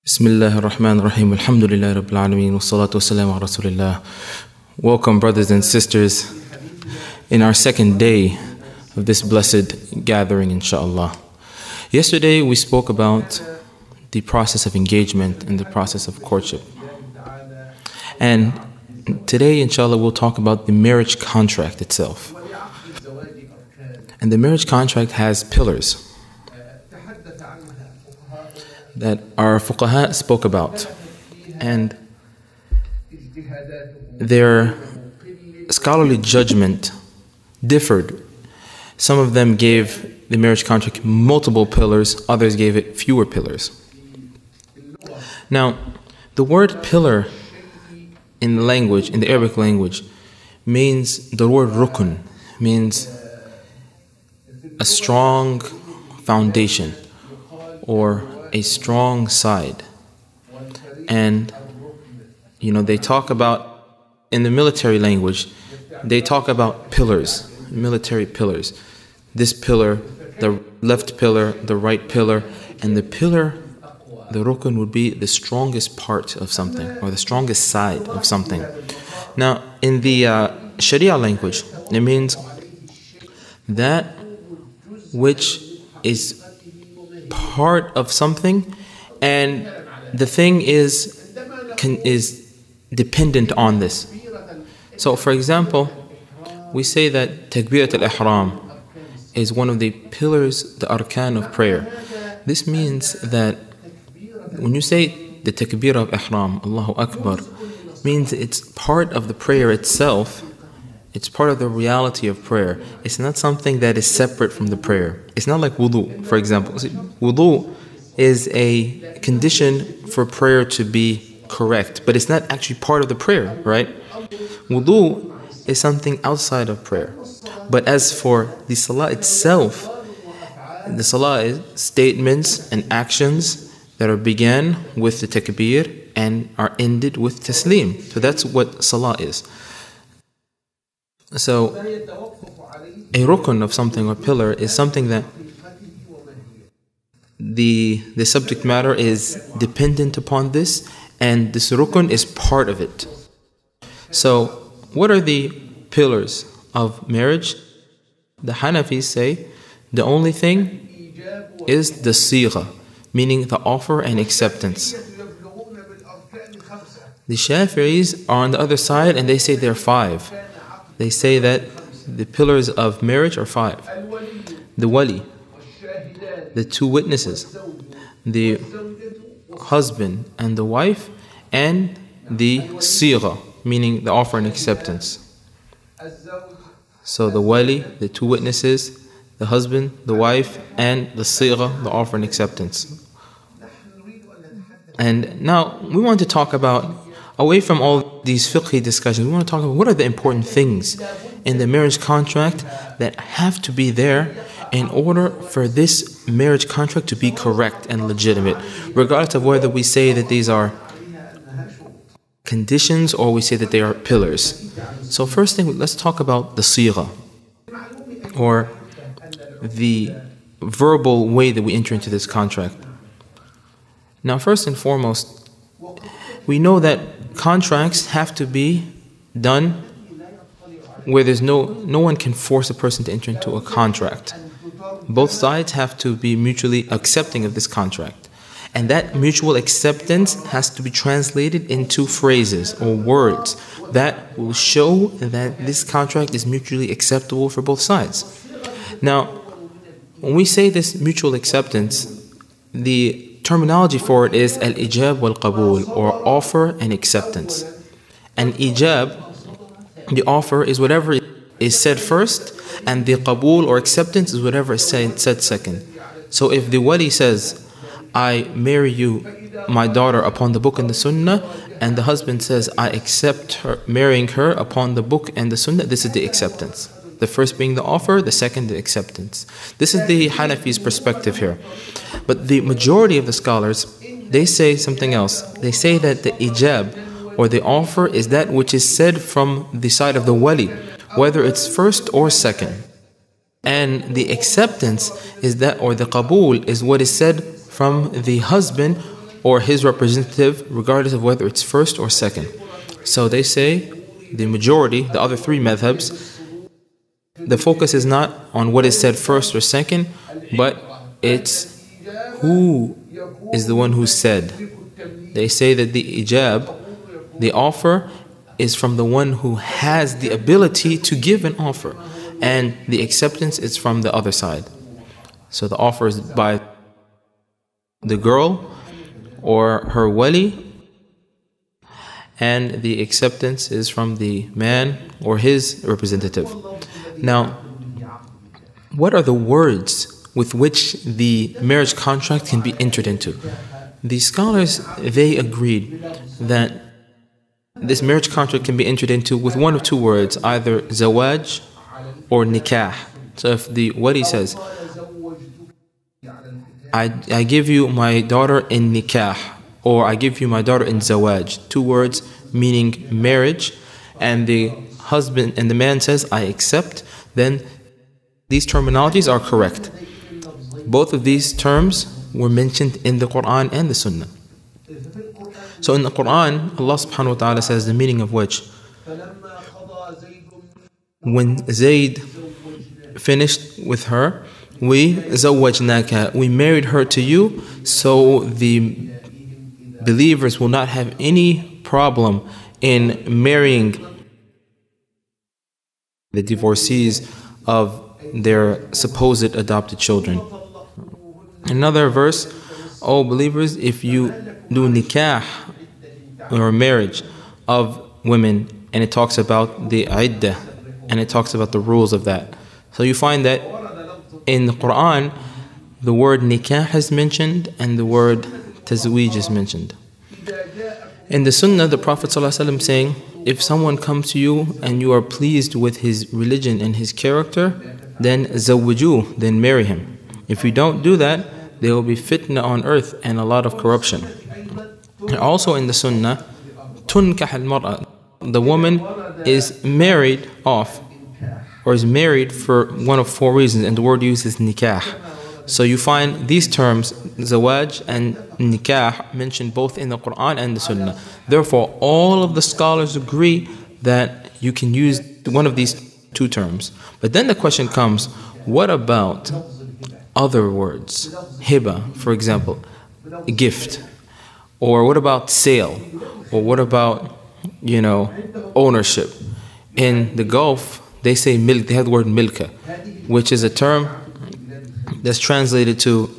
Bismillah ar-Rahman ar-Rahim. Alhamdulillah Rabbil Alameen. Wassalatu wassalamu ala Rasulillah. Welcome, brothers and sisters, in our second day of this blessed gathering, inshaAllah. Yesterday we spoke about the process of engagement and the process of courtship. And today, inshaAllah, we'll talk about the marriage contract itself. And the marriage contract has pillars that our fuqaha spoke about, and their scholarly judgment differed. Some of them gave the marriage contract multiple pillars, others gave it fewer pillars. Now, the word pillar in the language, in the Arabic language, means, the word rukun means a strong foundation or a strong side. And they talk about, in the military language, they talk about pillars, military pillars. This pillar, the left pillar, the right pillar, and the pillar, the rukun, would be the strongest part of something, or the strongest side of something. Now, in the Sharia language, it means that which is part of something, and the thing is dependent on this. So, for example, we say that Takbirat al-Ihram is one of the pillars, the arkan of prayer. This means that when you say the Takbir of Ihram, Allahu Akbar, means it's part of the prayer itself. It's part of the reality of prayer. It's not something that is separate from the prayer. It's not like wudu, for example. Wudu is a condition for prayer to be correct, but it's not actually part of the prayer, right? Wudu is something outside of prayer. But as for the salah itself, the salah is statements and actions that are began with the takbir and are ended with taslim. So that's what salah is. So, a rukun of something, or pillar, is something that the subject matter is dependent upon this, and this rukun is part of it. So, what are the pillars of marriage? The Hanafis say the only thing is the sigha, meaning the offer and acceptance. The Shafi'is are on the other side, and they say there are 5. They say that the pillars of marriage are 5. The wali, the 2 witnesses, the husband and the wife, and the sigha, meaning the offer and acceptance. So the wali, the 2 witnesses, the husband, the wife, and the sigha, the offer and acceptance. And now we want to talk about, away from all these fiqhi discussions, we want to talk about what are the important things in the marriage contract that have to be there in order for this marriage contract to be correct and legitimate, regardless of whether we say that these are conditions or we say that they are pillars. So first thing, let's talk about the sigha, or the verbal way that we enter into this contract. Now, first and foremost, we know that contracts have to be done where there's no one can force a person to enter into a contract. Both sides have to be mutually accepting of this contract. And that mutual acceptance has to be translated into phrases or words that will show that this contract is mutually acceptable for both sides. Now, when we say this mutual acceptance, the terminology for it is al-ijab wal-qabul, or offer and acceptance. And ijab, the offer, is whatever is said first, and the qabul or acceptance is whatever is said second. So if the wali says, I marry you, my daughter, upon the book and the sunnah, and the husband says, I accept her, marrying her upon the book and the sunnah, this is the acceptance. The first being the offer, the second the acceptance. This is the Hanafi's perspective here. But the majority of the scholars, they say something else. They say that the ijab, or the offer, is that which is said from the side of the wali, whether it's first or second. And the acceptance is that, or the qabul, is what is said from the husband, or his representative, regardless of whether it's first or second. So they say, the majority, the other three madhabs, the focus is not on what is said first or second, but it's who is the one who said. They say that the ijab, the offer, is from the one who has the ability to give an offer, and the acceptance is from the other side. So the offer is by the girl or her wali, and the acceptance is from the man or his representative. Now, what are the words with which the marriage contract can be entered into? The scholars, they agreed that this marriage contract can be entered into with one of two words, either zawaj or nikah. So if the wali says, I give you my daughter in nikah, or I give you my daughter in zawaj, two words meaning marriage, and the husband and the man says, I accept, then these terminologies are correct. Both of these terms were mentioned in the Quran and the Sunnah. So in the Quran, Allah subhanahu wa ta'ala says the meaning of which, when Zayd finished with her, we zawajnaka, we married her to you, so the believers will not have any problem in marrying the divorcees of their supposed adopted children. Another verse, O believers, if you do nikah or marriage of women, and it talks about the iddah, and it talks about the rules of that. So you find that in the Quran, the word nikah is mentioned and the word tazweej is mentioned. In the Sunnah, the Prophet ﷺ saying, if someone comes to you and you are pleased with his religion and his character, then zawwiju, then marry him. If you don't do that, there will be fitna on earth and a lot of corruption. And also in the Sunnah, tunkah al-mar'a, the woman is married off, or is married for one of four reasons, and the word used is nikah. So you find these terms, zawaj and nikah, mentioned both in the Quran and the Sunnah. Therefore, all of the scholars agree that you can use one of these two terms. But then the question comes, what about other words? Hiba, for example, gift. Or what about sale? Or what about, ownership? In the Gulf, they say milk, they have the word milka, which is a term that's translated to,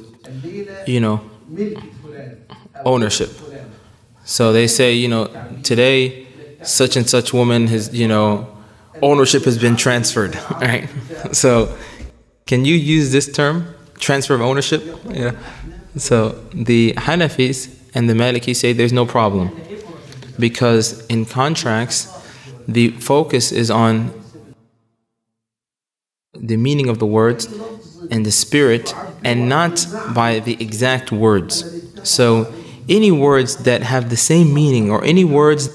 ownership. So they say, today, such and such woman has, ownership has been transferred, right? So can you use this term, transfer of ownership? Yeah. So the Hanafis and the Malikis say there's no problem, because in contracts, the focus is on the meaning of the words and the spirit, and not by the exact words. So any words that have the same meaning, or any words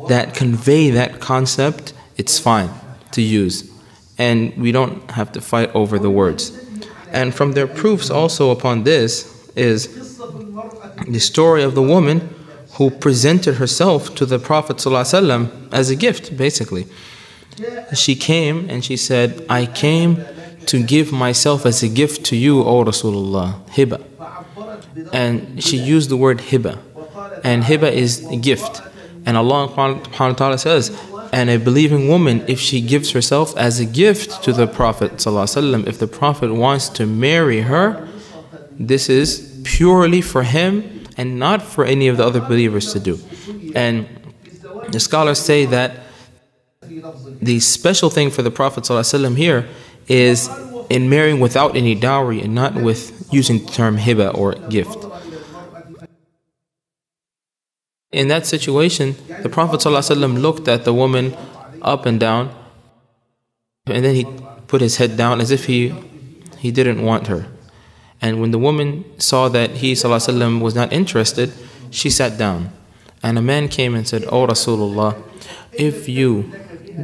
that convey that concept, it's fine to use, and we don't have to fight over the words. And from their proofs also upon this is the story of the woman who presented herself to the Prophet ﷺ as a gift, basically. She came and she said, I came to give myself as a gift to you, O Rasulullah, hiba. And she used the word hiba. And hiba is a gift. And Allah subhanahu wa ta'ala says, and a believing woman, if she gives herself as a gift to the Prophet ﷺ, if the Prophet wants to marry her, this is purely for him and not for any of the other believers to do. And the scholars say that the special thing for the Prophet ﷺ here is in marrying without any dowry and not with using the term hiba or gift. In that situation, the Prophet ﷺ looked at the woman up and down, and then he put his head down as if he didn't want her. And when the woman saw that he ﷺ was not interested, she sat down. And a man came and said, O Rasulullah, if you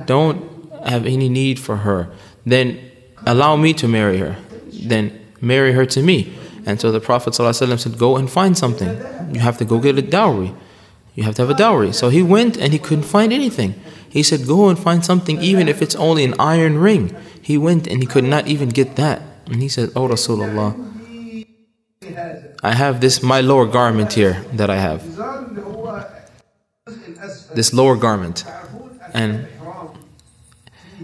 don't have any need for her, then allow me to marry her. Then marry her to me. And so the Prophet ﷺ said, go and find something. You have to go get a dowry. You have to have a dowry. So he went and he couldn't find anything. He said, go and find something, even if it's only an iron ring. He went and he could not even get that. And he said, oh Rasulullah, I have this, my lower garment here that I have. This lower garment. And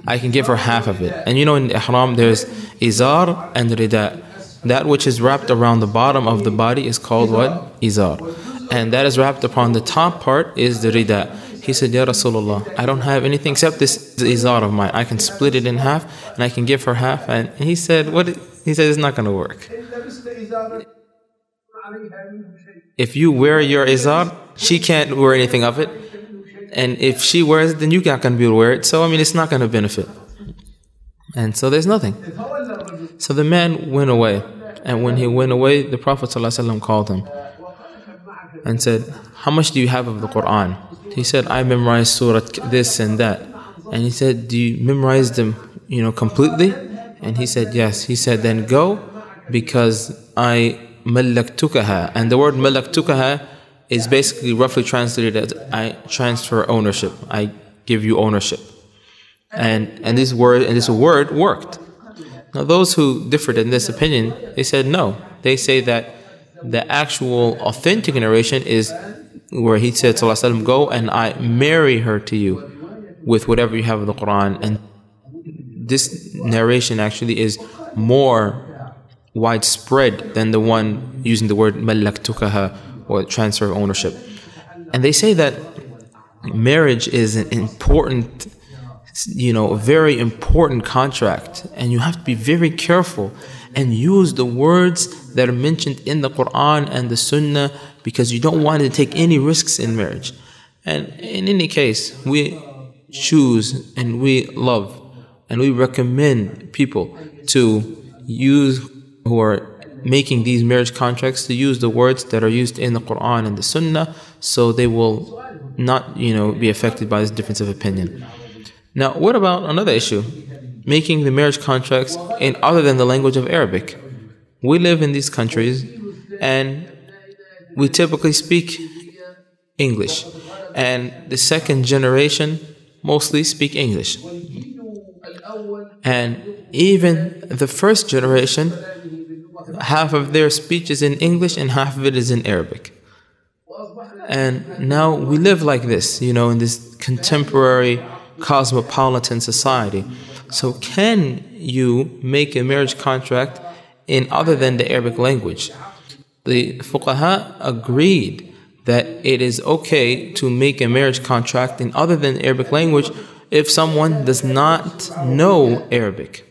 I can give her half of it. And you know, in ihram there's izar and rida. That which is wrapped around the bottom of the body is called what? Izar. And that is wrapped upon the top part is the rida. He said, Ya Rasulullah, I don't have anything except this izar of mine. I can split it in half and I can give her half. And he said, what? He said, it's not going to work. If you wear your izar, she can't wear anything of it. And if she wears it, then you're not going to be able to wear it. So, I mean, it's not going to benefit. And so there's nothing. So the man went away. And when he went away, the Prophet ﷺ called him and said, how much do you have of the Quran? He said, I memorized surah this and that. And he said, do you memorize them, completely? And he said, yes. He said, then go, because I malaktukaha. And the word malaktukaha is basically roughly translated as I transfer ownership. I give you ownership. And this word worked. Now those who differed in this opinion, they said no. They say that the actual authentic narration is where he said, Sallallahu Alaihi Wasallam, go and I marry her to you with whatever you have of the Quran. And this narration actually is more widespread than the one using the word malaktukaha, or transfer of ownership. And they say that marriage is an important, a very important contract, and you have to be very careful and use the words that are mentioned in the Quran and the Sunnah, because you don't want to take any risks in marriage. And in any case, we choose and we love and we recommend people to use, who are making these marriage contracts, to use the words that are used in the Quran and the Sunnah, so they will not, be affected by this difference of opinion. Now, what about another issue? Making the marriage contracts in other than the language of Arabic. We live in these countries and we typically speak English. And the second generation mostly speak English. And even the first generation, half of their speech is in English and half of it is in Arabic. And now we live like this, in this contemporary cosmopolitan society. So can you make a marriage contract in other than the Arabic language? The fuqaha agreed that it is okay to make a marriage contract in other than the Arabic language if someone does not know Arabic.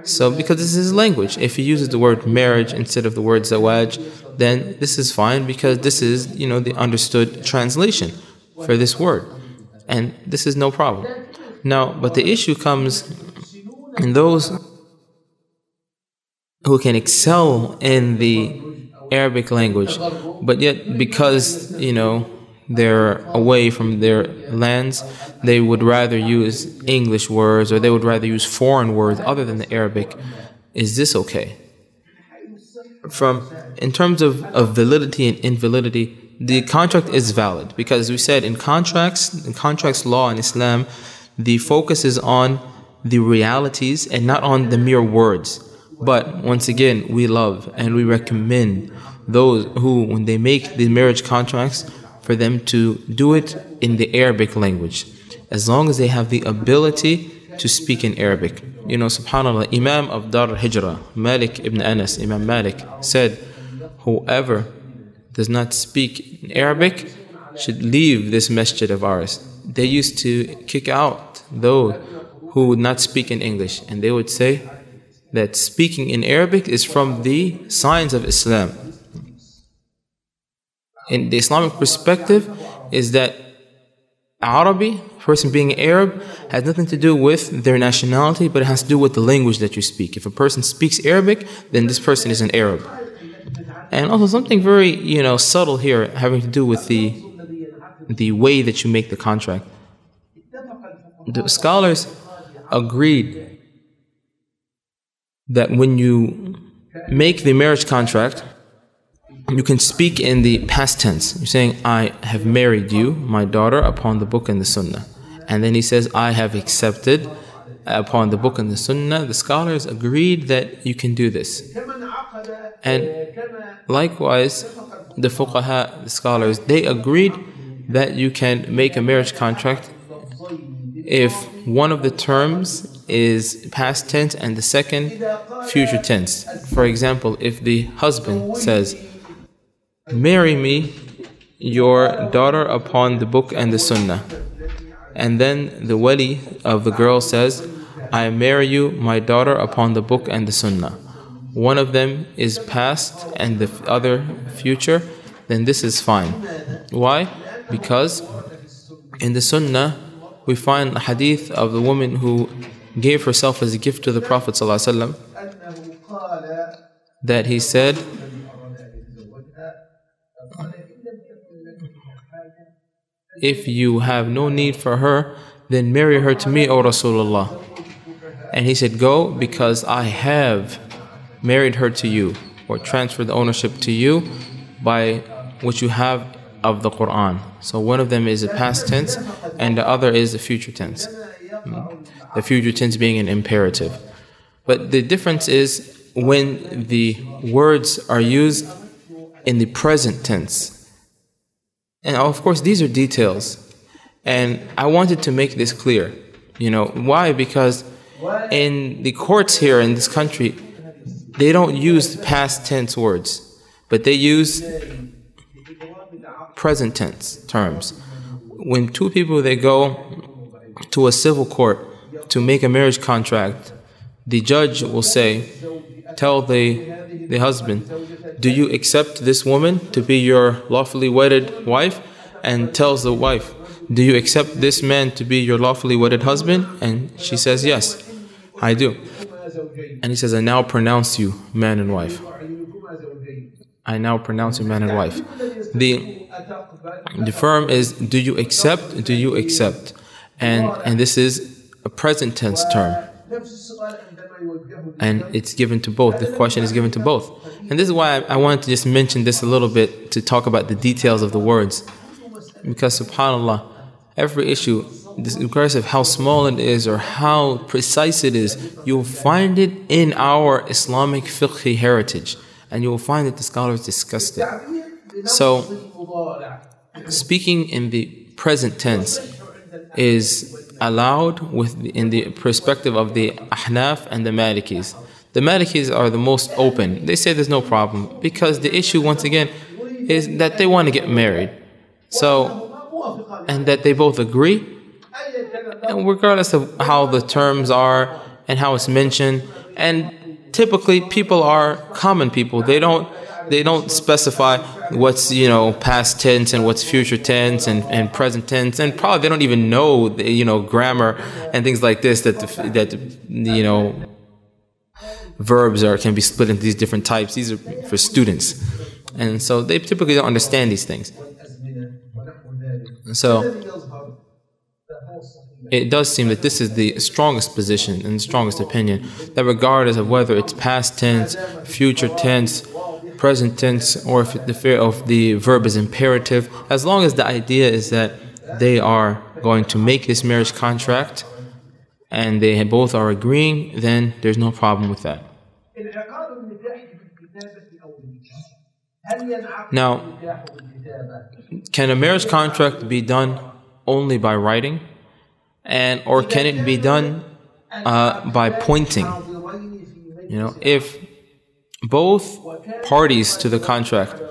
So because this is his language, if he uses the word marriage instead of the word zawaj, then this is fine, because this is, the understood translation for this word. And this is no problem. Now, but the issue comes in those who can excel in the Arabic language, but yet because, they're away from their lands, they would rather use English words, or they would rather use foreign words other than the Arabic. Is this okay? In terms of validity and invalidity, the contract is valid, because we said in contracts law in Islam, the focus is on the realities and not on the mere words. But once again, we love and we recommend those who, when they make the marriage contracts, for them to do it in the Arabic language, as long as they have the ability to speak in Arabic. SubhanAllah, Imam of Dar al-Hijrah, Malik ibn Anas, Imam Malik, said, whoever does not speak in Arabic should leave this masjid of ours. They used to kick out those who would not speak in English, and they would say that speaking in Arabic is from the signs of Islam. In the Islamic perspective, is that Arabi, person being Arab, has nothing to do with their nationality, but it has to do with the language that you speak. If a person speaks Arabic, then this person is an Arab. And also something very, subtle here, having to do with the way that you make the contract. The scholars agreed that when you make the marriage contract, you can speak in the past tense. You're saying, I have married you, my daughter, upon the book and the sunnah. And then he says, I have accepted upon the book and the sunnah. The scholars agreed that you can do this. And likewise, the fuqaha, the scholars, they agreed that you can make a marriage contract if one of the terms is past tense and the second future tense. For example, if the husband says, marry me your daughter upon the book and the sunnah, and then the wali of the girl says, I marry you my daughter upon the book and the sunnah, one of them is past and the other future, then this is fine. Why? Because in the sunnah we find a hadith of the woman who gave herself as a gift to the Prophet ﷺ, that he said, if you have no need for her, then marry her to me, O Rasulullah. And he said, go, because I have married her to you, or transferred the ownership to you by what you have of the Quran. So one of them is a past tense and the other is a future tense. The future tense being an imperative. But the difference is when the words are used in the present tense. And of course these are details. And I wanted to make this clear. Why? Because in the courts here in this country, they don't use past tense words, but they use present tense terms. When two people, they go to a civil court to make a marriage contract, the judge will say, tell the husband, do you accept this woman to be your lawfully wedded wife? And tells the wife, do you accept this man to be your lawfully wedded husband? And she says, yes, I do. And he says, I now pronounce you man and wife. I now pronounce you man and wife. The firm is, do you accept? Do you accept? And this is a present tense term. And it's given to both. The question is given to both. And this is why I wanted to just mention this a little bit to talk about the details of the words. Because subhanAllah, every issue, regardless of how small it is or how precise it is, you'll find it in our Islamic fiqh heritage. And you'll find that the scholars discussed it. So, speaking in the present tense is allowed in the perspective of the Ahnaf and the Malikis. The Malikis are the most open. They say there's no problem because the issue, once again, is that they want to get married. So, and that they both agree, and regardless of how the terms are and how it's mentioned. And typically people are common people. They don't specify what's past tense and what's future tense and present tense, and probably they don't even know grammar and things like this, that verbs can be split into these different types. These are for students, and so they typically don't understand these things. So it does seem that this is the strongest position and the strongest opinion, that regardless of whether it's past tense, future tense, present tense, or if the verb is imperative, as long as the idea is that they are going to make this marriage contract and they both are agreeing, then there's no problem with that. Now, can a marriage contract be done only by writing? Or can it be done by pointing? If both parties to the contract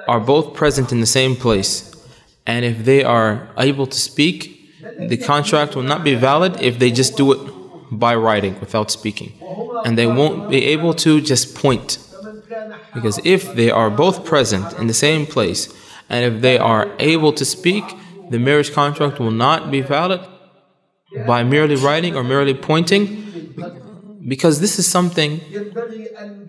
are both present in the same place, and if they are able to speak, the contract will not be valid if they just do it by writing without speaking. And they won't be able to just point. Because if they are both present in the same place, and if they are able to speak, the marriage contract will not be valid by merely writing or merely pointing, because this is something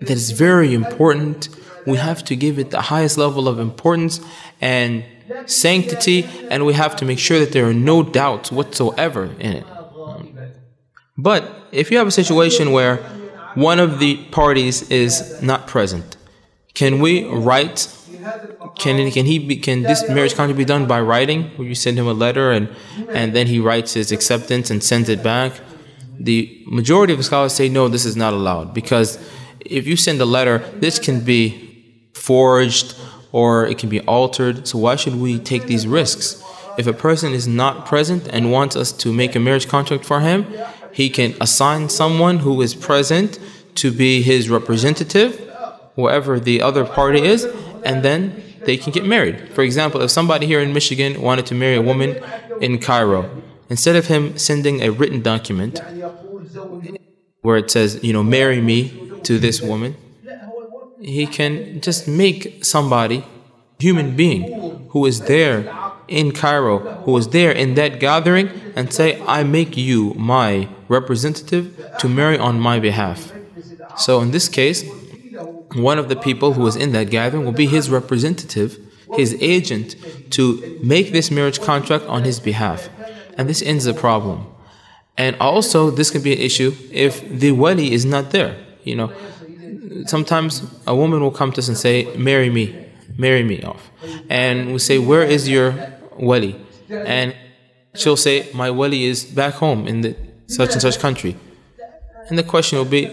that is very important. We have to give it the highest level of importance and sanctity, and we have to make sure that there are no doubts whatsoever in it. But if you have a situation where one of the parties is not present. Can we write? Can this marriage contract be done by writing? Where you send him a letter and then he writes his acceptance and sends it back? The majority of the scholars say no, this is not allowed, because if you send a letter, this can be forged or it can be altered. So why should we take these risks? If a person is not present and wants us to make a marriage contract for him, he can assign someone who is present to be his representative, whoever the other party is, and then they can get married. For example, if somebody here in Michigan wanted to marry a woman in Cairo, instead of him sending a written document where it says, marry me to this woman, he can just make somebody, human being, who is there in Cairo, who is there in that gathering, and say, I make you my representative to marry on my behalf. So in this case, one of the people who is in that gathering will be his representative, his agent, to make this marriage contract on his behalf. And this ends the problem. And also, this can be an issue if the wali is not there. Sometimes a woman will come to us and say, marry me off. And we say, where is your wali? And she'll say, my wali is back home in the such and such country. And the question will be,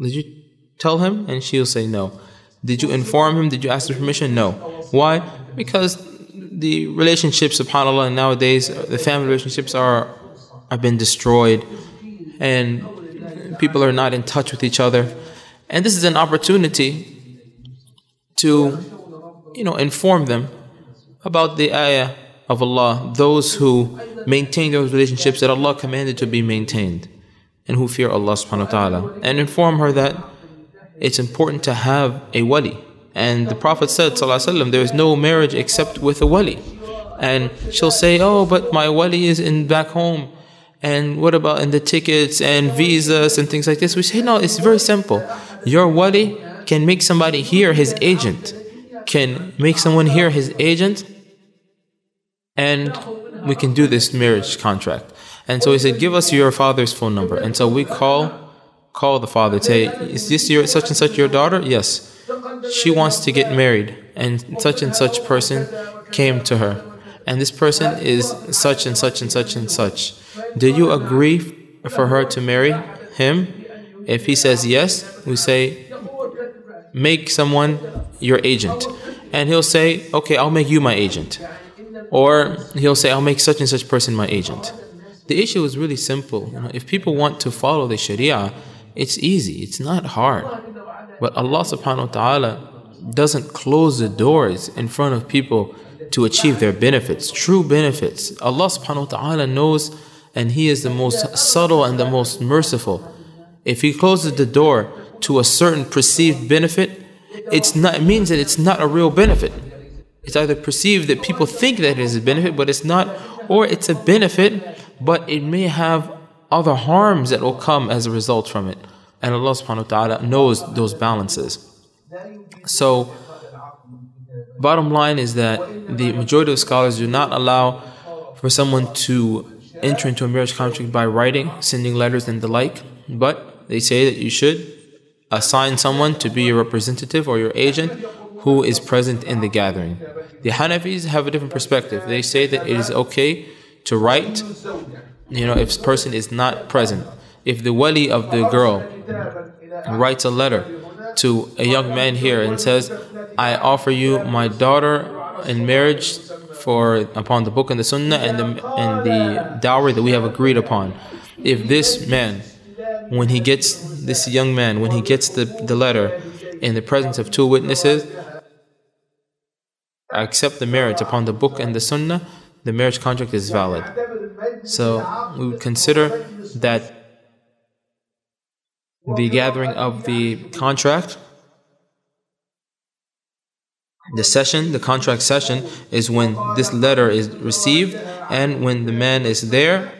did you tell him? And she'll say no. Did you inform him? Did you ask his permission? No. Why? Because the relationships, subhanAllah, nowadays, the family relationships have been destroyed, and people are not in touch with each other. And this is an opportunity to, inform them about the ayah of Allah, those who maintain those relationships that Allah commanded to be maintained, and who fear Allah subhanahu wa ta'ala, and inform her that it's important to have a wali. And the Prophet said, sallallahu alaihi wasallam, there is no marriage except with a wali. And she'll say, oh, but my wali is back home, and what about in the tickets and visas and things like this? We say, no, it's very simple. Your wali can make somebody here his agent, and we can do this marriage contract. And so he said, give us your father's phone number. And so we call the father, say, is this your such and such your daughter? Yes. She wants to get married, and such person came to her, and this person is such and such and such and such. Do you agree for her to marry him? If he says yes, we say, make someone your agent. And he'll say, okay, I'll make you my agent. Or he'll say, I'll make such and such person my agent. The issue is really simple. If people want to follow the Sharia, it's easy, it's not hard. But Allah subhanahu wa ta'ala doesn't close the doors in front of people to achieve their benefits, true benefits. Allah subhanahu wa ta'ala knows, and He is the most subtle and the most merciful. If He closes the door to a certain perceived benefit, it means that it's not a real benefit. It's either perceived that people think that it is a benefit, but it's not, or it's a benefit, but it may have other harms that will come as a result from it. And Allah subhanahu wa ta'ala knows those balances. So, bottom line is that the majority of scholars do not allow for someone to enter into a marriage contract by writing, sending letters and the like, but they say that you should assign someone to be your representative or your agent who is present in the gathering. The Hanafis have a different perspective. They say that it is okay to write, if a person is not present. If the wali of the girl writes a letter to a young man here and says, I offer you my daughter in marriage upon the book and the sunnah and the dowry that we have agreed upon. If this man, this young man, when he gets the letter in the presence of two witnesses, accept the marriage upon the book and the sunnah, the marriage contract is valid. So we would consider that the gathering of the contract, the contract session, is when this letter is received and when the man is there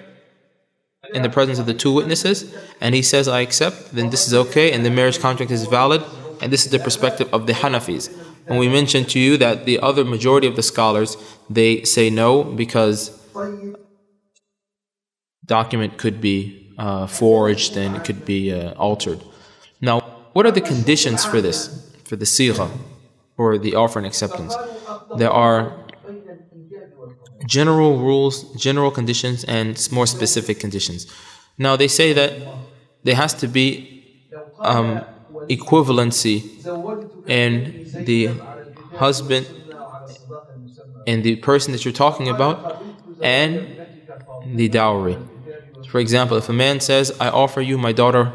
in the presence of the two witnesses and he says, I accept, then this is okay and the marriage contract is valid. And this is the perspective of the Hanafis. When we mentioned to you that the other majority of the scholars, they say no because document could be forged and it could be altered. Now, what are the conditions for this, for the sigha, or the offer and acceptance? There are general rules, general conditions, and more specific conditions. Now, they say that there has to be equivalency in the husband and the person that you're talking about and the dowry. For example, if a man says, I offer you my daughter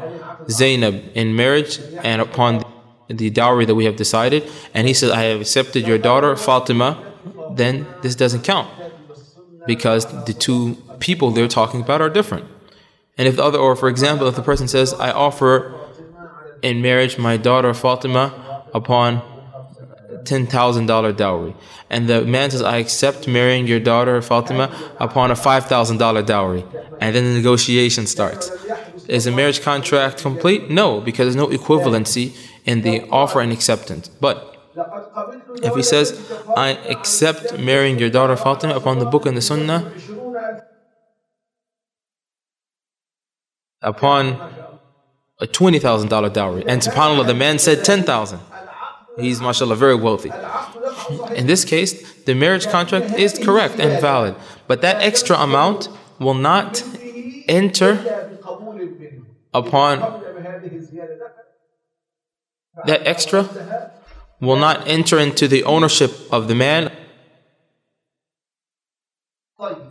Zainab in marriage, and upon the dowry that we have decided, and he says, I have accepted your daughter Fatima, then this doesn't count, because the two people they're talking about are different. And if the other, or for example, if the person says, I offer in marriage my daughter Fatima upon $10,000 dowry, and the man says, I accept marrying your daughter Fatima upon a $5,000 dowry, and then the negotiation starts. Is a marriage contract complete? No, because there's no equivalency in the offer and acceptance. But if he says, I accept marrying your daughter Fatima upon the book and the sunnah, upon a $20,000 dowry, and subhanAllah, the man said 10,000. He's, mashallah, very wealthy. In this case, the marriage contract is correct and valid, but that extra amount will not enter upon, that extra will not enter into the ownership of the man,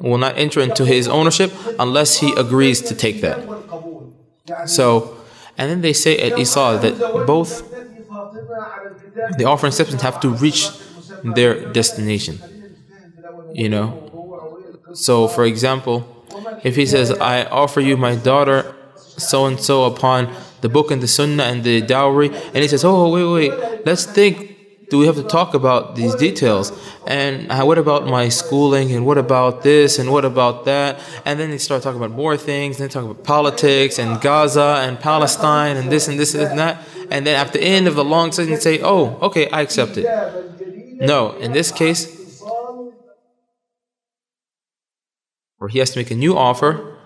will not enter into his ownership unless he agrees to take that. So, and then they say at Isal that both the offer and acceptance have to reach their destination. So for example, if he says, I offer you my daughter so-and-so upon the book and the sunnah and the dowry, and he says, oh, wait, let's think, do we have to talk about these details? And what about my schooling? And what about this? And what about that? And then they start talking about more things. And they talk about politics and Gaza and Palestine and this and this and that. And then at the end of the long session, they say, oh, okay, I accept it. No, in this case, where he has to make a new offer,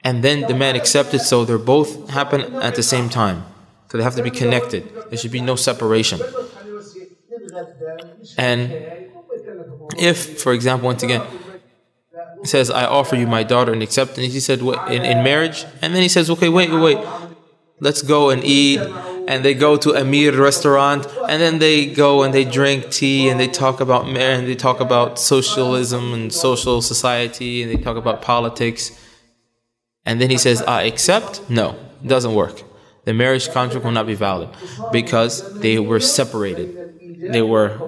and then the man accepted, so they're both happen at the same time. So they have to be connected. There should be no separation. And if, for example, once again, he says, I offer you my daughter in acceptance, he said, in marriage, and then he says, okay, wait, let's go and eat, and they go to Amir restaurant, and then they go and they drink tea, and they talk about marriage, and they talk about socialism and social society, and they talk about politics, and then he says, I accept. No, it doesn't work. The marriage contract will not be valid because they were separated. They were,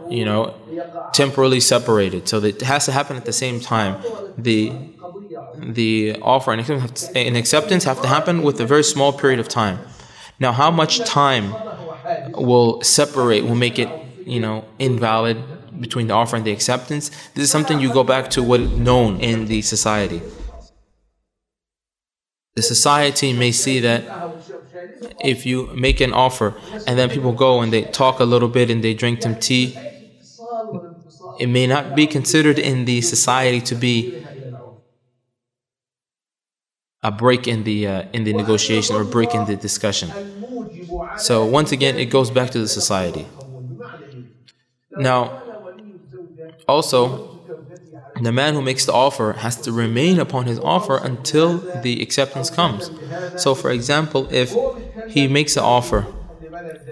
temporarily separated. So it has to happen at the same time. The offer and acceptance have to happen with a very small period of time. Now, how much time will make it, invalid between the offer and the acceptance? This is something you go back to what is known in the society. The society may see that if you make an offer and then people go and they talk a little bit and they drink some tea, it may not be considered in the society to be a break in the negotiation or a break in the discussion. So once again, it goes back to the society. Now, also, the man who makes the offer has to remain upon his offer until the acceptance comes. So for example, if he makes an offer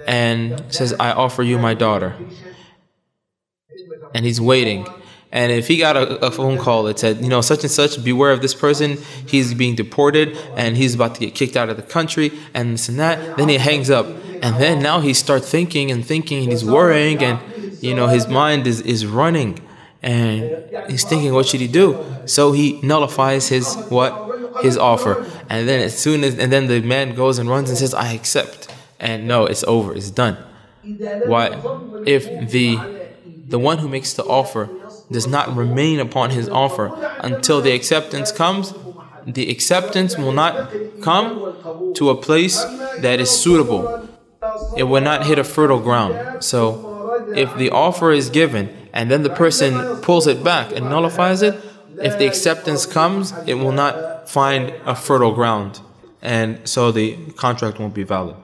and says, I offer you my daughter, and he's waiting, and if he got a phone call that said, such and such, beware of this person, he's being deported and he's about to get kicked out of the country and this and that, then he hangs up. And then now he starts thinking and he's worrying, and his mind is running. And he's thinking, what should he do? So he nullifies his offer. And then then the man goes and runs and says, I accept. And no, it's over, it's done. Why? If the one who makes the offer does not remain upon his offer until the acceptance comes, the acceptance will not come to a place that is suitable. It will not hit a fertile ground. So if the offer is given and then the person pulls it back and nullifies it, if the acceptance comes, it will not find a fertile ground. and so the contract won't be valid.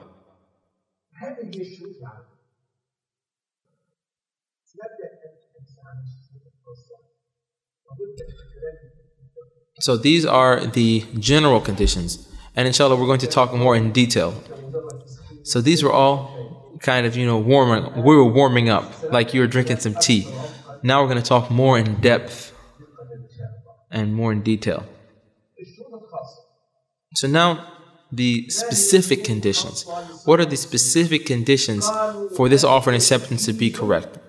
So these are the general conditions, and inshallah we're going to talk more in detail. So these were all kind of, we were warming up like you were drinking some tea. Now we're going to talk more in depth and more in detail. So now the specific conditions. What are the specific conditions for this offer and acceptance to be correct?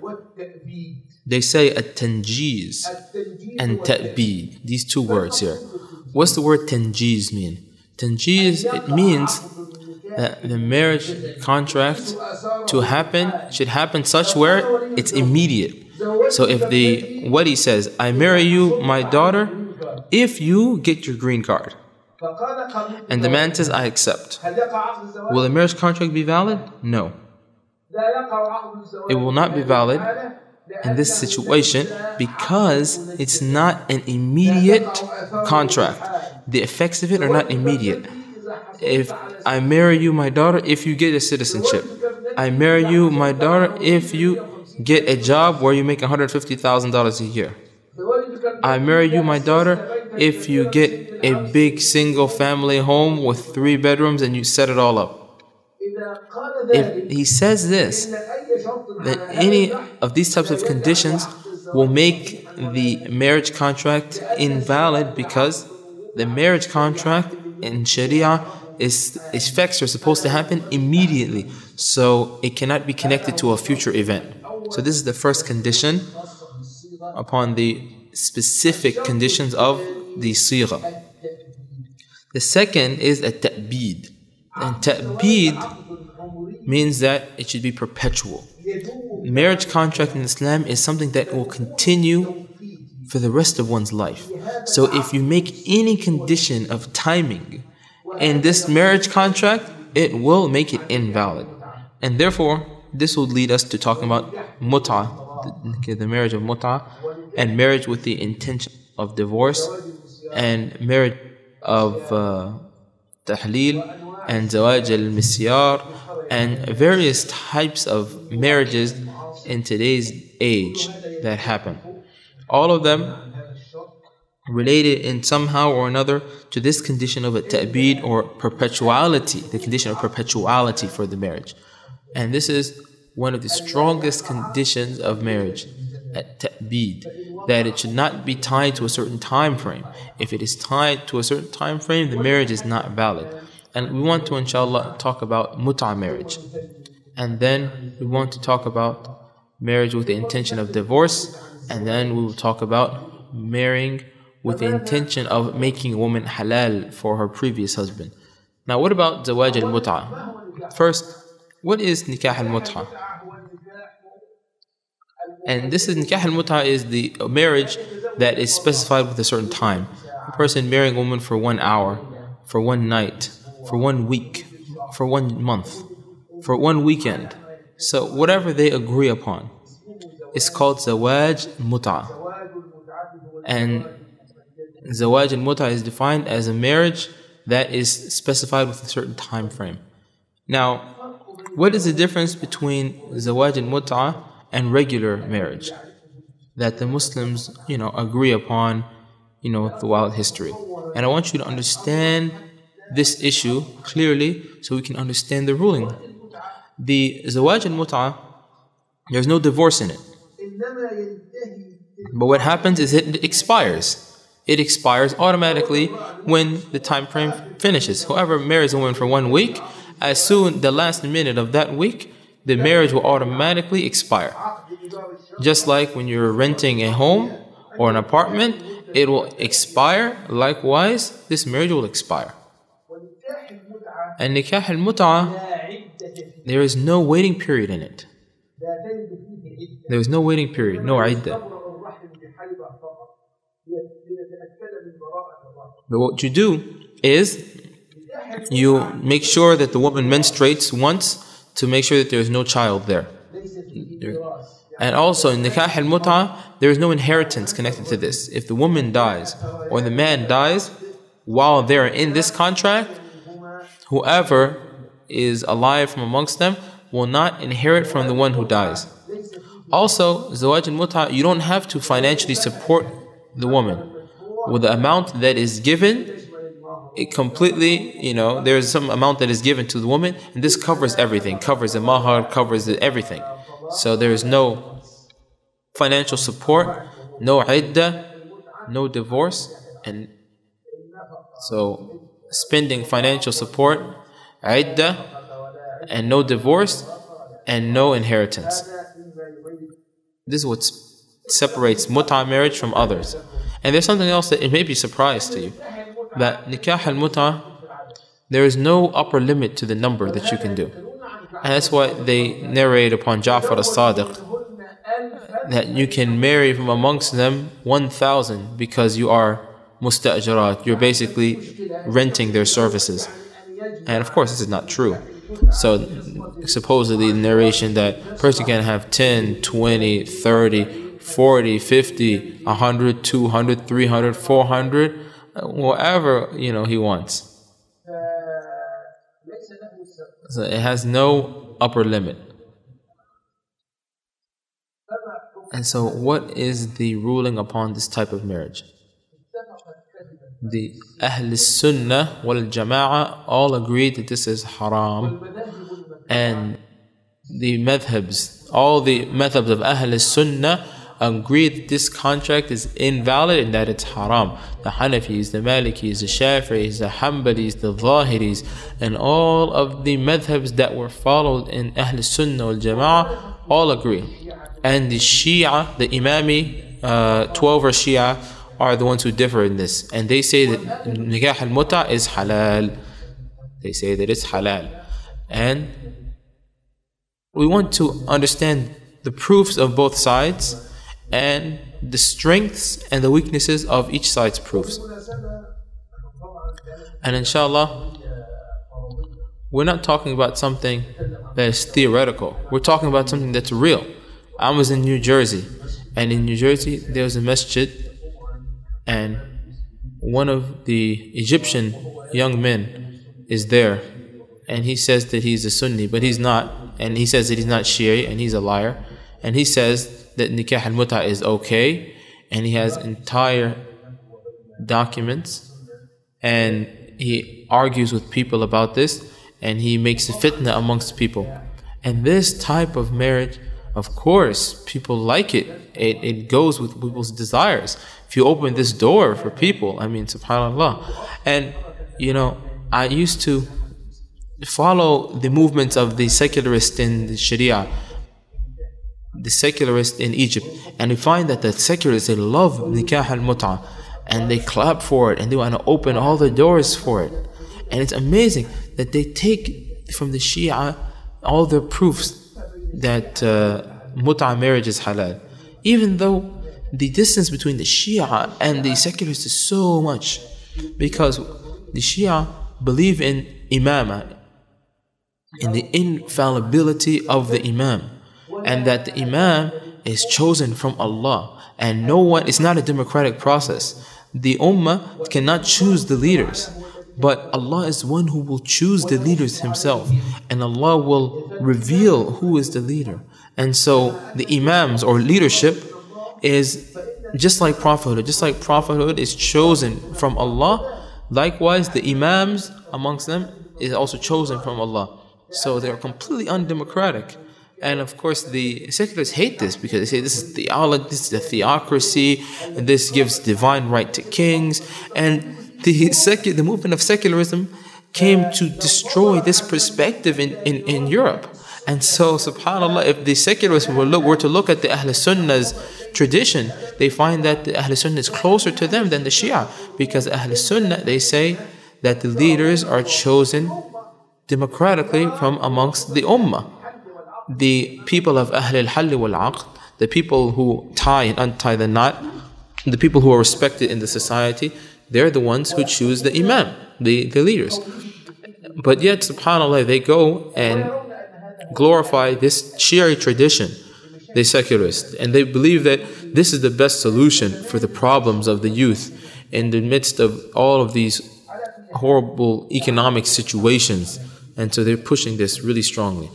They say at-tanjiz and ta'bid. These two words here. What's the word tanjiz mean? Tanjiz, it means that the marriage contract should happen such where it's immediate. So if the wali says, I marry you, my daughter, if you get your green card, and the man says, I accept, will the marriage contract be valid? No. It will not be valid in this situation because it's not an immediate contract. The effects of it are not immediate. If I marry you, my daughter, if you get a citizenship. I marry you, my daughter, if you get a job where you make $150,000 a year. I marry you, my daughter, if you get a big single family home with 3 bedrooms and you set it all up. If he says this, then any of these types of conditions will make the marriage contract invalid because the marriage contract in Sharia effects are supposed to happen immediately. So it cannot be connected to a future event. So this is the first condition upon the specific conditions of the sigha. The second is a ta'bid. And ta'bid means that it should be perpetual. Marriage contract in Islam is something that will continue for the rest of one's life. So if you make any condition of timing in this marriage contract, it will make it invalid. And therefore, this will lead us to talking about mut'ah, the marriage of mut'ah, and marriage with the intention of divorce, and marriage of tahleel, and zawaj al-misyar, and various types of marriages in today's age that happen. All of them related in somehow or another to this condition of a ta'bid or perpetuality, the condition of perpetuality for the marriage. And this is one of the strongest conditions of marriage, at ta'bid, that it should not be tied to a certain time frame. If it is tied to a certain time frame, the marriage is not valid. And we want to, inshallah, talk about mut'ah marriage. And then we want to talk about marriage with the intention of divorce. And then we will talk about marrying with the intention of making a woman halal for her previous husband. Now, what about zawaj al-mut'ah? First, what is nikah al-mut'ah? And this is nikah al-mut'ah is the marriage that is specified with a certain time. A person marrying a woman for 1 hour, for 1 night, for 1 week, for 1 month, for 1 weekend. So whatever they agree upon is called zawaj mut'ah. And zawaj al-mut'ah is defined as a marriage that is specified with a certain time frame. Now, what is the difference between zawaj al-mut'ah and regular marriage that the Muslims, agree upon, throughout history? And I want you to understand this issue clearly so we can understand the ruling. The zawaj al-mut'ah, there's no divorce in it. But what happens is it expires. It expires automatically when the time frame finishes. Whoever marries a woman for 1 week, as soon the last minute of that week, the marriage will automatically expire. Just like when you're renting a home or an apartment, it will expire. Likewise, this marriage will expire. And nikah al-mut'ah, there is no waiting period in it. There is no waiting period, no iddah. But what you do is you make sure that the woman menstruates once to make sure that there is no child there. And also in nikah al-mut'ah, there is no inheritance connected to this. If the woman dies or the man dies while they're in this contract, whoever is alive from amongst them will not inherit from the one who dies. Also, zawaj al-mut'a, you don't have to financially support the woman. With the amount that is given, it completely, there's some amount that is given to the woman, and this covers everything, covers the mahar, covers everything. So there is no financial support, no iddah, no divorce, and so spending financial support, iddah, and no divorce, and no inheritance. This is what separates mut'a marriage from others. And there's something else that it may be a surprise to you, that nikah al-mut'a, there is no upper limit to the number that you can do. And that's why they narrate upon Ja'far as-Sadiq that you can marry from amongst them 1,000 because you are musta'jarat. You're basically renting their services. And of course, this is not true. So supposedly the narration that a person can have 10, 20, 30, 40, 50, 100, 200, 300, 400, whatever he wants. So it has no upper limit. And so what is the ruling upon this type of marriage? The Ahl Sunnah wal Jama'ah all agree that this is haram, and the madhabs, all the madhabs of Ahl Sunnah agree that this contract is invalid and that it's haram. The Hanafis, the Malikis, the Shafi'is, the Hanbalis, the Zahiris, and all of the madhabs that were followed in Ahl Sunnah wal Jama'ah all agree. And the Shia, the Imami, 12 or Shia, are the ones who differ in this. And they say that nikah al-mut'a is halal. They say that it's halal. And we want to understand the proofs of both sides and the strengths and the weaknesses of each side's proofs. And inshallah, we're not talking about something that is theoretical. We're talking about something that's real. I was in New Jersey, and in New Jersey there was a masjid, and one of the Egyptian young men is there, and he says that he's a Sunni, but he's not, and he says that he's not Shia, and he's a liar, and he says that nikah al-mut'a is okay, and he has entire documents, and he argues with people about this, and he makes a fitna amongst people. And this type of marriage, of course, people like it. It goes with people's desires. If you open this door for people, subhanAllah. And, I used to follow the movements of the secularists in the Sharia, the secularists in Egypt. And we find that the secularists, they love nikah al-mut'a. And they clap for it. And they want to open all the doors for it. And it's amazing that they take from the Shia all the proofs that mut'a marriage is halal, even though the distance between the Shia and the secularists is so much, because the Shia believe in imama, in the infallibility of the imam, and that the imam is chosen from Allah, and no one, it's not a democratic process. The ummah cannot choose the leaders, but Allah is one who will choose the leaders himself, and Allah will reveal who is the leader. And so the imams or leadership is just like prophethood. Just like prophethood is chosen from Allah, likewise the imams amongst them is also chosen from Allah. So they are completely undemocratic. And of course the secularists hate this because they say this is theology, this is a theocracy, and this gives divine right to kings. And the movement of secularism came to destroy this perspective in Europe. And so, subhanAllah, if the secularists were to look at the Ahl Sunnah's tradition, they find that the Ahl Sunnah is closer to them than the Shia. Because Ahl Sunnah, they say that the leaders are chosen democratically from amongst the Ummah. The people of Ahl al-Hall wal-Aqd, the people who tie and untie the knot, the people who are respected in the society, they're the ones who choose the Imam, the leaders. But yet, subhanAllah, they go and glorify this Shia tradition, the secularists, and they believe that this is the best solution for the problems of the youth in the midst of all of these horrible economic situations. And so they're pushing this really strongly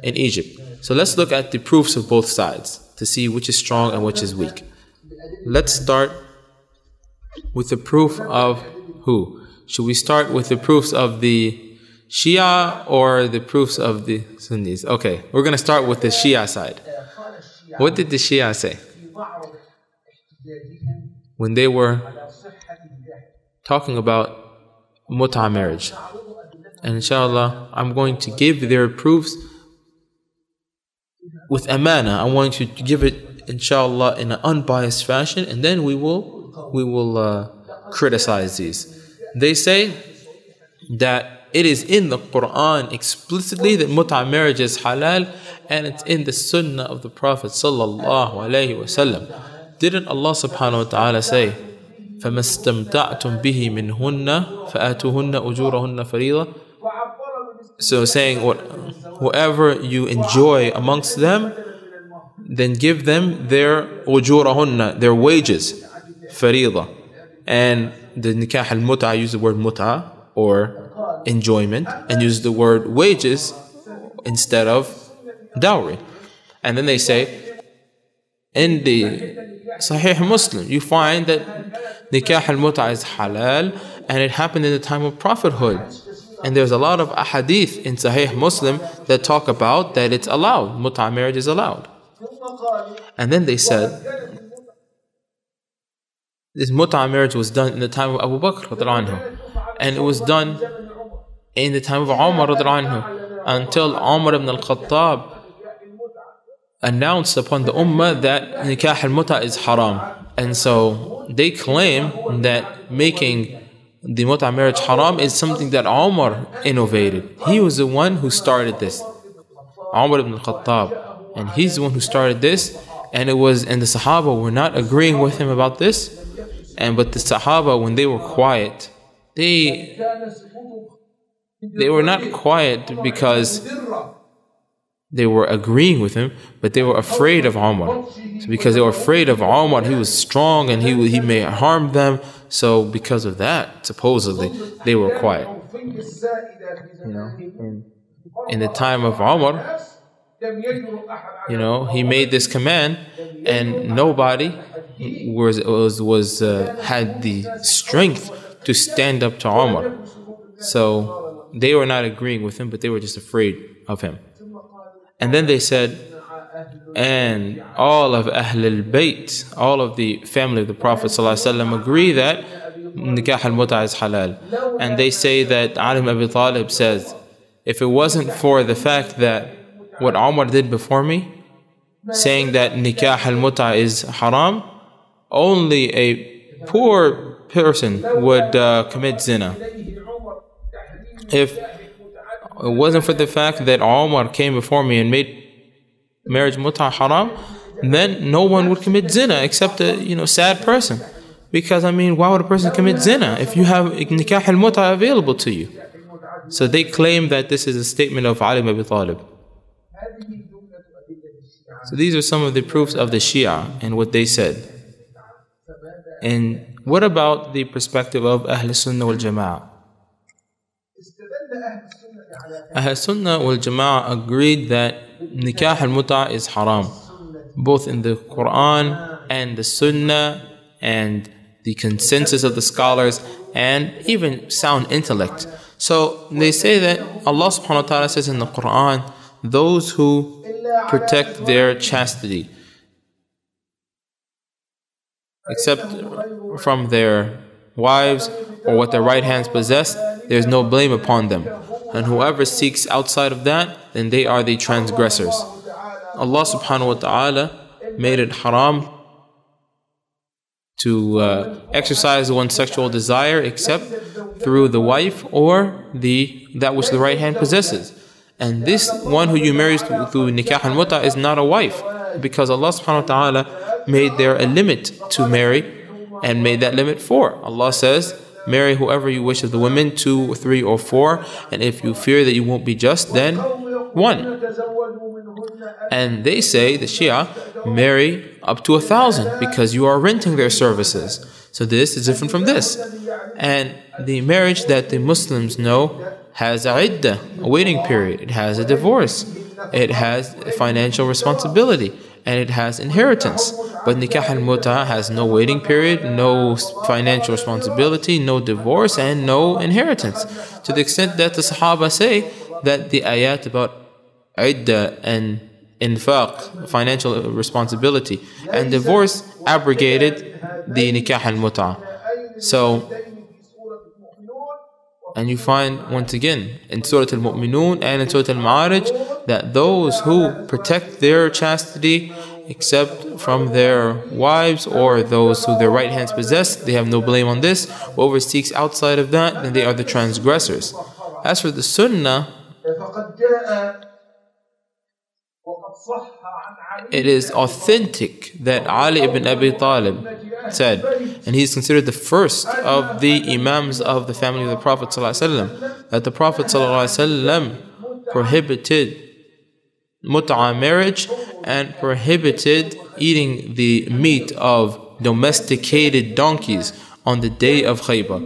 in Egypt. So let's look at the proofs of both sides to see which is strong and which is weak. Let's start with the proof of who? Should we start with the proofs of the Shia or the proofs of the Sunnis? Okay, we're going to start with the Shia side. What did the Shia say when they were talking about mut'a marriage? And inshallah, I'm going to give their proofs with amana. I want you to give it, inshallah, in an unbiased fashion, and then we will criticize these. They say that it is in the Quran explicitly that mut'a marriage is halal, and it's in the sunnah of the Prophet sallallahu alaihi wasallam. Didn't Allah subhanahu wa ta'ala say, فَمَا اسْتَمْتَعْتُمْ بِهِ مِنْهُنَّ فَآتُوهُنَّ أُجُورَهُنَّ فَرِيضَةً? So saying, whoever you enjoy amongst them, then give them their ujurahunna, their wages, farida. And the nikah al-mut'a use the word mut'a or enjoyment, and use the word wages instead of dowry. And then they say, in the Sahih Muslim, you find that nikah al-mut'a is halal, and it happened in the time of prophethood. And there's a lot of ahadith in Sahih Muslim that talk about that it's allowed. Mut'a marriage is allowed. And then they said, this mut'a marriage was done in the time of Abu Bakr, and it was done in the time of Umar, until Umar ibn al-Khattab announced upon the ummah that nikah al-mut'a is haram. And so they claim that making the mut'a marriage haram is something that Umar innovated. He was the one who started this, Umar ibn al-Khattab, and he's the one who started this. And the Sahaba were not agreeing with him about this. But the Sahaba, when they were quiet, they were not quiet because they were agreeing with him, but they were afraid of Umar. So because they were afraid of Umar, he was strong and he may harm them. So because of that, supposedly, they were quiet. In the time of Umar, he made this command, and nobody had the strength to stand up to Umar. So they were not agreeing with him, but they were just afraid of him. And then they said, and all of Ahl al-Bayt, all of the family of the Prophet ﷺ agree that nikah al-mut'a is halal. And they say that Ali ibn Abi Talib says, if it wasn't for the fact that what Umar did before me, saying that nikah al-mut'a is haram, only a poor person would commit zina. If it wasn't for the fact that Umar came before me and made marriage mut'a haram, then no one would commit zina except a sad person. Because why would a person commit zina if you have nikah al-mut'a available to you? So they claim that this is a statement of Ali ibn Abi Talib. So these are some of the proofs of the Shia and what they said. And what about the perspective of Ahl Sunnah wal Jama'ah? Ahl Sunnah wal Jama'ah agreed that nikah al-mut'a is haram, both in the Quran and the Sunnah and the consensus of the scholars and even sound intellect. So they say that Allah subhanahu wa ta'ala says in the Quran, those who protect their chastity, except from their wives or what their right hands possess, there's no blame upon them. And whoever seeks outside of that, then they are the transgressors. Allah subhanahu wa ta'ala made it haram to exercise one's sexual desire except through the wife or that which the right hand possesses. And this one who you marry through nikah al-mut'a is not a wife, because Allah subhanahu wa ta'ala made there a limit to marry and made that limit 4. Allah says, marry whoever you wish of the women, 2 or 3 or 4, and if you fear that you won't be just, then 1. And they say, the Shia, marry up to 1,000 because you are renting their services. So this is different from this. And the marriage that the Muslims know has a iddah, a waiting period. It has a divorce. It has financial responsibility. And it has inheritance. But nikah al-mut'a has no waiting period, no financial responsibility, no divorce, and no inheritance. To the extent that the Sahaba say that the ayat about iddah and infaq, financial responsibility, and divorce abrogated the nikah al-mut'a. So, and you find once again in Surah Al-Mu'minun and in Surah Al-Ma'arij that those who protect their chastity except from their wives or those who their right hands possess, they have no blame on this. Whoever seeks outside of that, then they are the transgressors. As for the Sunnah, it is authentic that Ali ibn Abi Talib said, and he is considered the first of the Imams of the family of the Prophet ﷺ, that the Prophet ﷺ prohibited mut'a marriage and prohibited eating the meat of domesticated donkeys on the day of Khaybar.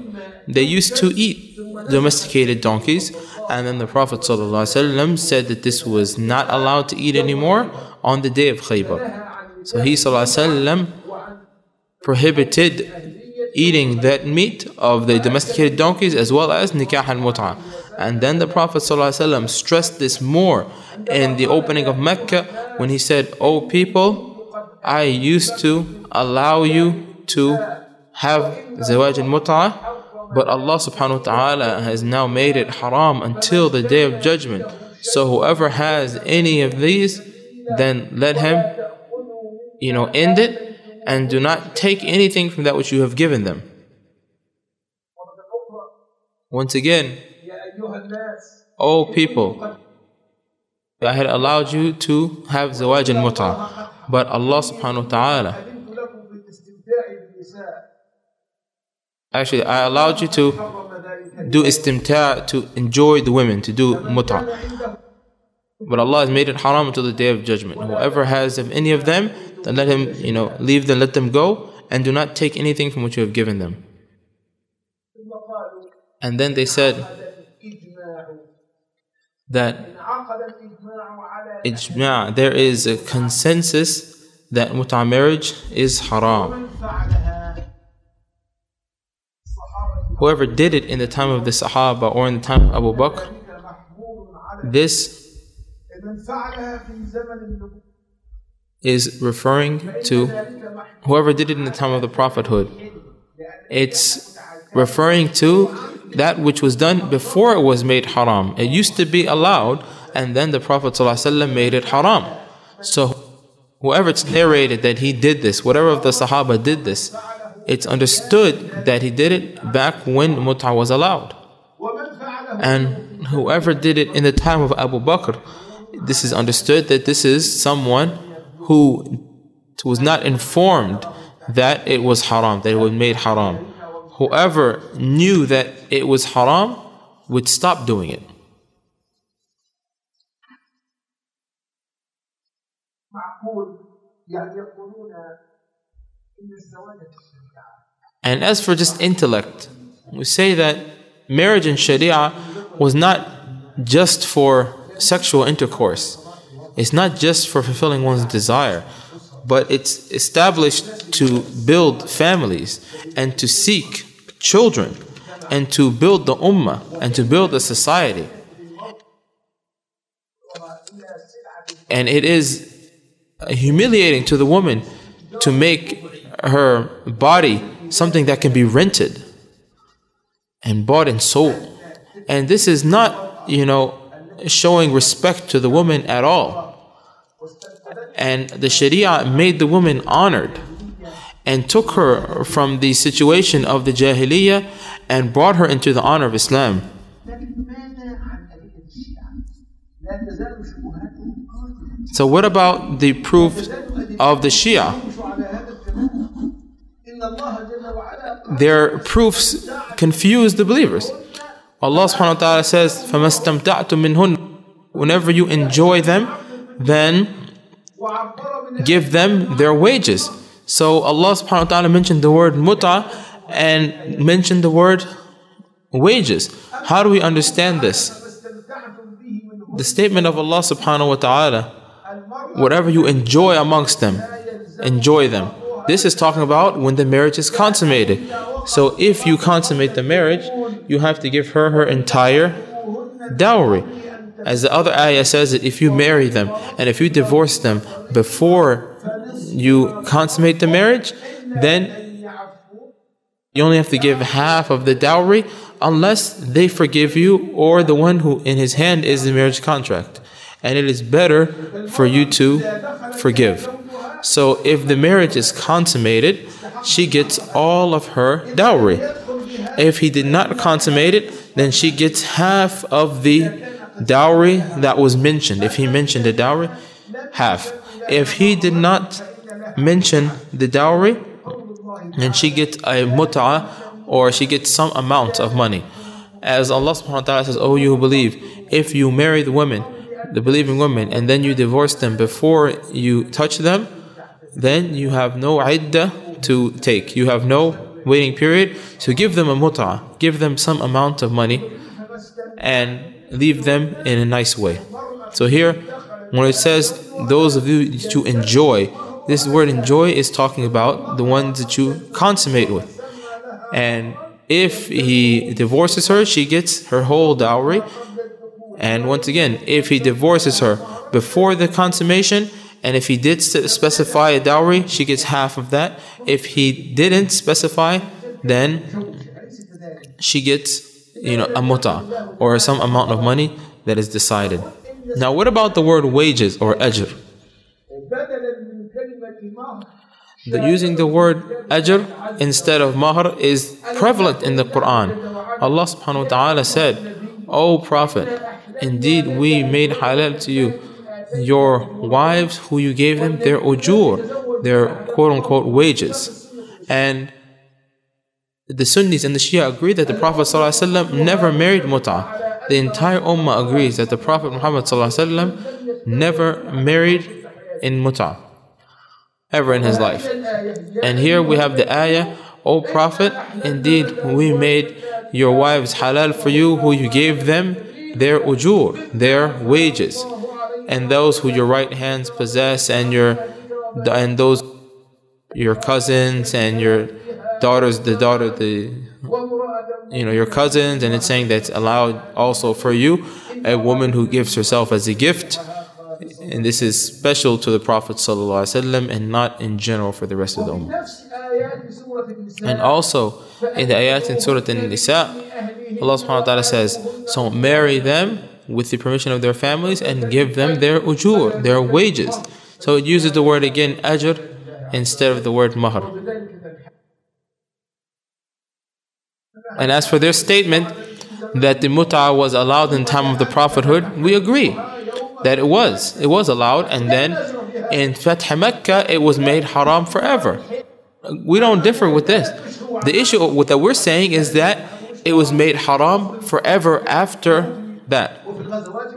They used to eat domesticated donkeys, and then the Prophet ﷺ said that this was not allowed to eat anymore on the day of Khaybar. So he ﷺ prohibited eating that meat of the domesticated donkeys as well as nikah al-mut'a. And then the Prophet ﷺ stressed this more in the opening of Mecca when he said, "O people, I used to allow you to have zawaj al-mut'a, but Allah subhanahu wa ta'ala has now made it haram until the day of judgment. So whoever has any of these, then let him, end it, and do not take anything from that which you have given them." Once again, O people, I had allowed you to have zawaj al-mut'a, but Allah subhanahu wa ta'ala, actually, I allowed you to do istimta', to enjoy the women, to do mut'a. But Allah has made it haram until the day of judgment. Whoever has of any of them, then let him, leave them, let them go, and do not take anything from what you have given them. And then they said that ijma', there is a consensus that mut'a marriage is haram. Whoever did it in the time of the Sahaba or in the time of Abu Bakr, this is referring to whoever did it in the time of the prophethood. It's referring to that which was done before it was made haram. It used to be allowed, and then the Prophet ﷺ made it haram. So whoever it's narrated that he did this, whatever of the Sahaba did this, it's understood that he did it back when mut'a was allowed. And whoever did it in the time of Abu Bakr, this is understood that this is someone who was not informed that it was haram, that it was made haram. Whoever knew that it was haram would stop doing it. And as for just intellect, we say that marriage in Sharia was not just for sexual intercourse. It's not just for fulfilling one's desire, but it's established to build families and to seek children and to build the ummah and to build a society. And it is humiliating to the woman to make her body something that can be rented and bought and sold. And this is not, showing respect to the woman at all. And the Sharia made the woman honored and took her from the situation of the Jahiliyyah and brought her into the honor of Islam. So what about the proof of the Shia? Their proofs confuse the believers. Allah subhanahu wa ta'ala says, فَمَسْتَمْتَعْتُم مِّنْهُنَّ, whenever you enjoy them, then give them their wages. So Allah subhanahu wa ta'ala mentioned the word mut'a and mentioned the word wages. How do we understand this? The statement of Allah subhanahu wa ta'ala, whatever you enjoy amongst them, enjoy them. This is talking about when the marriage is consummated. So if you consummate the marriage, you have to give her her entire dowry. As the other ayah says, that if you marry them and if you divorce them before you consummate the marriage, then you only have to give half of the dowry unless they forgive you or the one who in his hand is the marriage contract. And it is better for you to forgive. So if the marriage is consummated, she gets all of her dowry. If he did not consummate it, then she gets half of the dowry that was mentioned. If he mentioned the dowry, half. If he did not mention the dowry, then she gets a mut'ah, or she gets some amount of money. As Allah subhanahu wa ta'ala says, "O you who believe, if you marry the women, the believing women, and then you divorce them before you touch them, then you have no iddah to take. You have no waiting period. So give them a mut'ah, give them some amount of money, and leave them in a nice way." So here, when it says, those of you that you enjoy, this word enjoy is talking about the ones that you consummate with. And if he divorces her, she gets her whole dowry. And once again, if he divorces her before the consummation, and if he did specify a dowry, she gets half of that. If he didn't specify, then she gets, a mut'ah, or some amount of money that is decided. Now, what about the word wages or ajr? Using the word ajr instead of mahr is prevalent in the Quran. Allah subhanahu wa ta'ala said, "O Prophet, indeed we made halal to you your wives who you gave them their ujur, their quote-unquote wages." And the Sunnis and the Shia agree that the Prophet ﷺ never married mut'ah. The entire ummah agrees that the Prophet Muhammad ﷺ never married in mut'ah ever in his life. And here we have the ayah, "O Prophet, indeed we made your wives halal for you who you gave them their ujur, their wages, and those who your right hands possess, and those your cousins and your daughters, your cousins." And it's saying that it's allowed also for you a woman who gives herself as a gift. And this is special to the Prophet ﷺ and not in general for the rest of the ummah. And also in the ayat in Surah An-Nisa, Allah subhanahu wa ta'ala says, "So marry them with the permission of their families and give them their ujur, their wages." So it uses the word again ajr instead of the word mahr. And as for their statement that the mut'ah was allowed in time of the prophethood, we agree that it was allowed, and then in Fath Makkah it was made haram forever. We don't differ with this. The issue that we're saying is that it was made haram forever after that.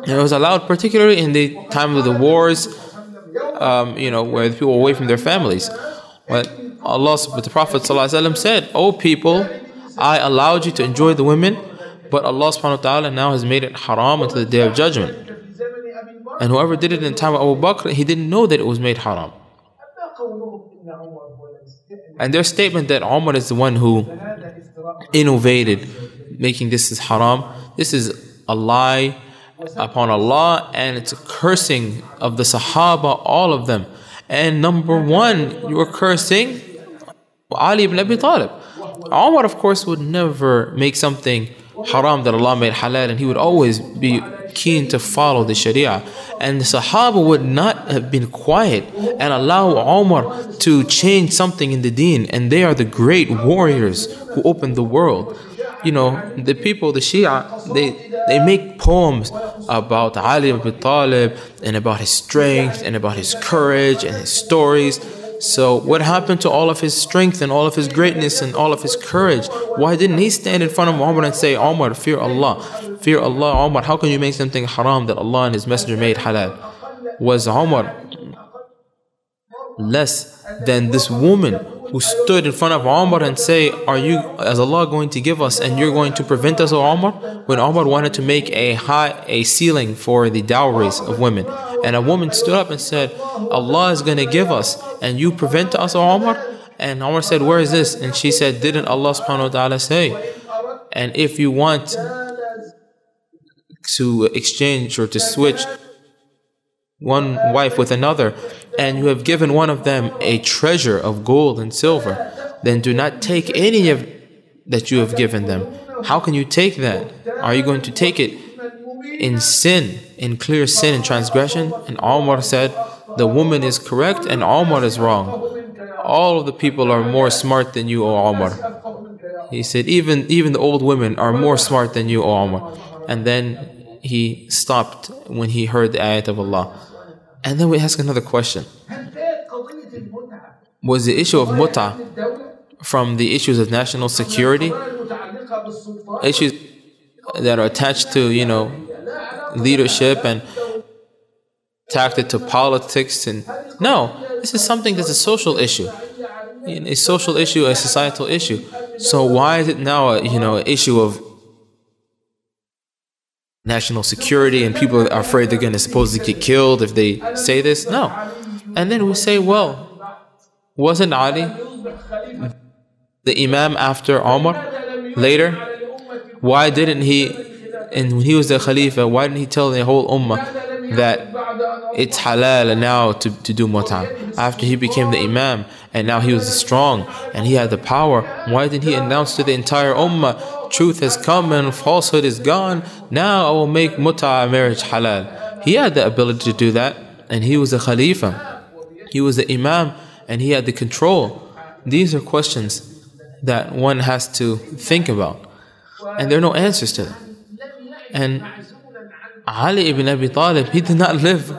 And it was allowed particularly in the time of the wars, where the people were away from their families. But the Prophet ﷺ said, "O people, I allowed you to enjoy the women, but Allah subhanahu wa ta'ala now has made it haram until the day of judgment." And whoever did it in the time of Abu Bakr, he didn't know that it was made haram. And their statement that Umar is the one who innovated making this is haram, this is a lie upon Allah, and it's a cursing of the Sahaba, all of them. And number one, you are cursing Ali ibn Abi Talib. Umar, of course, would never make something haram that Allah made halal, and he would always be keen to follow the Sharia. And the Sahaba would not have been quiet and allow Umar to change something in the deen. And they are the great warriors who opened the world. The people, the Shia, they make poems about Ali ibn Abi Talib and about his strength and about his courage and his stories. So what happened to all of his strength and all of his greatness and all of his courage? Why didn't he stand in front of Umar and say, "Umar, fear Allah. Fear Allah, Umar. How can you make something haram that Allah and His Messenger made halal?" Was Umar less than this woman who stood in front of Umar and say, "Are you, as Allah, going to give us and you're going to prevent us, O Umar?" When Umar wanted to make a ceiling for the dowries of women, and a woman stood up and said, "Allah is going to give us and you prevent us, O Umar?" And Umar said, "Where is this?" And she said, "Didn't Allah subhanahu wa ta'ala say, and if you want to exchange or to switch one wife with another, and you have given one of them a treasure of gold and silver, then do not take any of that you have given them." How can you take that? Are you going to take it in sin, in clear sin and transgression? And Umar said, "The woman is correct and Umar is wrong. All of the people are more smart than you, O Umar." He said, even the old women are more smart than you, O Umar. And then he stopped when he heard the ayat of Allah. And then we ask another question. Was the issue of mut'a from the issues of national security? Issues that are attached to, leadership and tacked it to politics? And no, this is something that's a social issue. A social issue, a societal issue. So why is it now an issue of national security and people are afraid they're going to supposedly get killed if they say this? No. And then we say, well, wasn't Ali the Imam after Umar later? Why didn't he, and when he was the Khalifa, why didn't he tell the whole Ummah that it's halal now to do mut'a? After he became the Imam and now he was strong and he had the power, why didn't he announce to the entire Ummah, truth has come and falsehood is gone, now I will make mut'a marriage halal? He had the ability to do that, and he was the Khalifa, he was the Imam, and he had the control. These are questions that one has to think about, and there are no answers to them. And Ali ibn Abi Talib, he did not live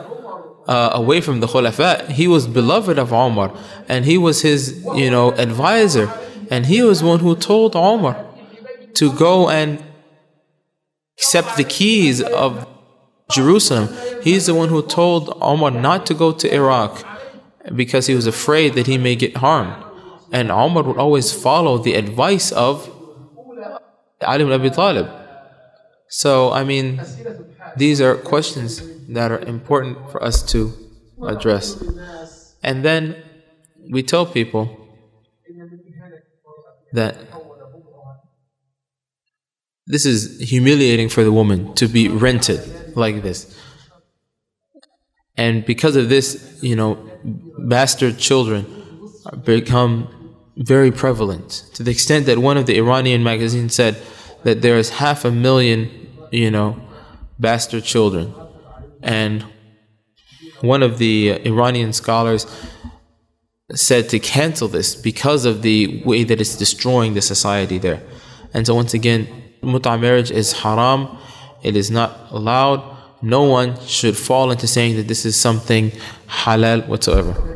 away from the Khulafa. He was beloved of Umar, and he was his advisor, and he was one who told Umar to go and accept the keys of Jerusalem. He's the one who told Umar not to go to Iraq because he was afraid that he may get harmed. And Umar would always follow the advice of Ali ibn Abi Talib. So, these are questions that are important for us to address. And then we tell people that this is humiliating for the woman to be rented like this. And because of this, bastard children become very prevalent, to the extent that one of the Iranian magazines said that there is 500,000, bastard children. And one of the Iranian scholars said to cancel this because of the way that it's destroying the society there. And so once again, mut'a marriage is haram. It is not allowed. No one should fall into saying that this is something halal whatsoever.